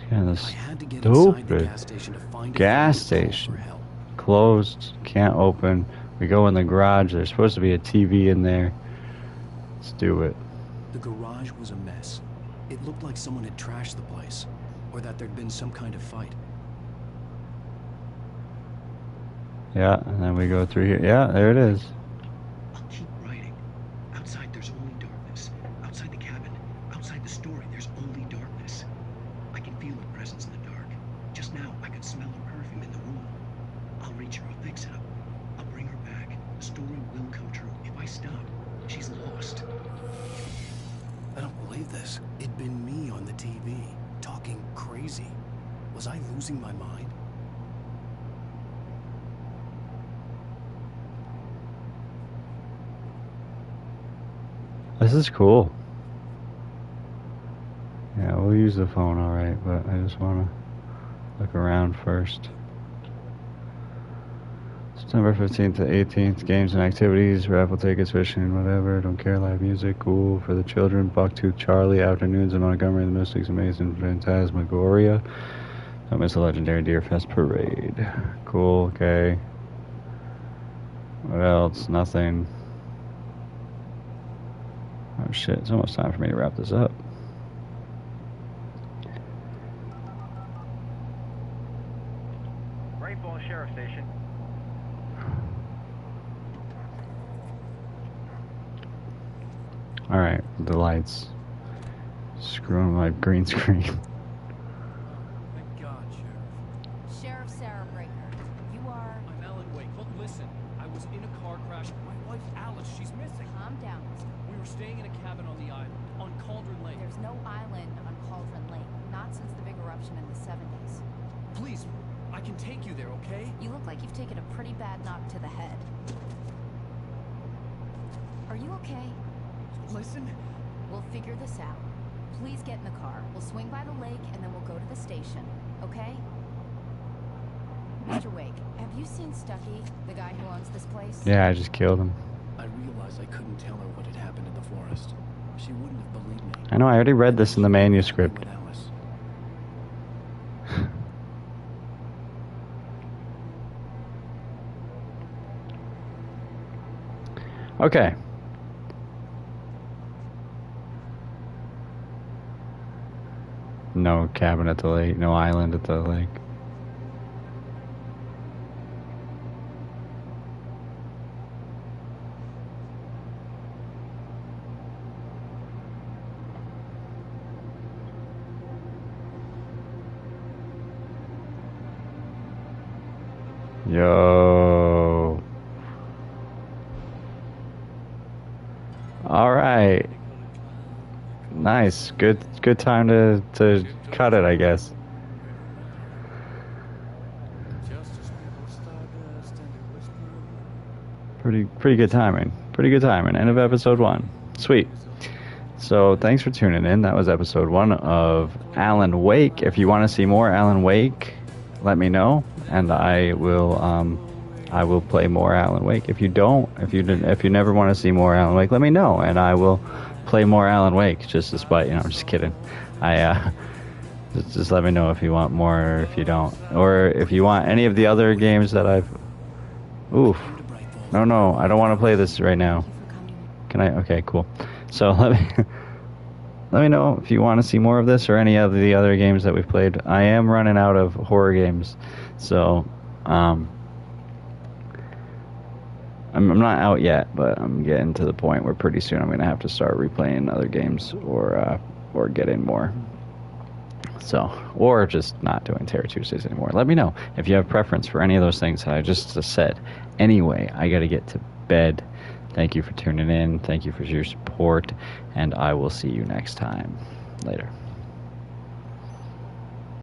Kind of stupid. Gas station. Closed. Can't open. We go in the garage. There's supposed to be a TV in there. Let's do it. The garage was a mess. It looked like someone had trashed the place, or that there'd been some kind of fight. Yeah, and then we go through here. Yeah, there it is. I'll keep writing. Outside there's only darkness. Outside the cabin, outside the story, there's only darkness. I can feel a presence in the dark. Just now, I could smell her perfume in the room. I'll reach her, I'll fix it up. I'll bring her back. The story will come true. If I stop, she's lost. I don't believe this. It'd been me on the TV, talking crazy. Was I losing my mind? This is cool. Yeah, we'll use the phone alright, but I just want to look around first. September 15th to 18th, games and activities, raffle tickets, fishing, whatever, don't care, live music, cool, for the children, Bucktooth Charlie, afternoons in Montgomery, the Mystics, Amazing Phantasmagoria, don't miss the legendary Deer Fest Parade. Cool, okay. What else? Nothing. Oh shit, it's almost time for me to wrap this up. Great Falls Sheriff Station. Alright, the lights. Screwing my green screen. Thank God, Sheriff. Sheriff Sarah Breaker, you are... I'm Alan Wake. Look, listen. I was in a car crash. My wife, Alice, she's missing. Calm down, mister. We were staying in a cabin on the island, on Cauldron Lake. There's no island on Cauldron Lake, not since the big eruption in the 70s. Please, I can take you there, okay? You look like you've taken a pretty bad knock to the head. Are you okay? Listen. We'll figure this out. Please get in the car. We'll swing by the lake and then we'll go to the station, okay? Mr. Wake, have you seen Stucky, the guy who owns this place? Yeah, I just killed him. I realized I couldn't tell her what had happened in the forest. She wouldn't have believed me. I know, I already read this in the manuscript. With Alice. Okay. No cabin at the lake, no island at the lake. Yo. All right. nice. Good time to cut it, I guess. Pretty good timing. Pretty good timing. End of episode 1. Sweet. So thanks for tuning in. That was episode 1 of Alan Wake. If you want to see more Alan Wake, let me know, and I will play more Alan Wake. If you never want to see more Alan Wake, let me know, and I will play more Alan Wake. Just to spite, I'm just kidding. Just let me know if you want more, or if you don't, or if you want any of the other games that I've. Oof. No, I don't want to play this right now. Can I? Okay, cool. So let me know if you want to see more of this or any of the other games that we've played. I am running out of horror games, so I'm not out yet, but I'm getting to the point where pretty soon I'm gonna have to start replaying other games or getting more. So, or just not doing Terror Tuesdays anymore. Let me know if you have preference for any of those things that I just said. Anyway, I gotta get to bed. Thank you for tuning in. Thank you for your support, and I will see you next time. Later.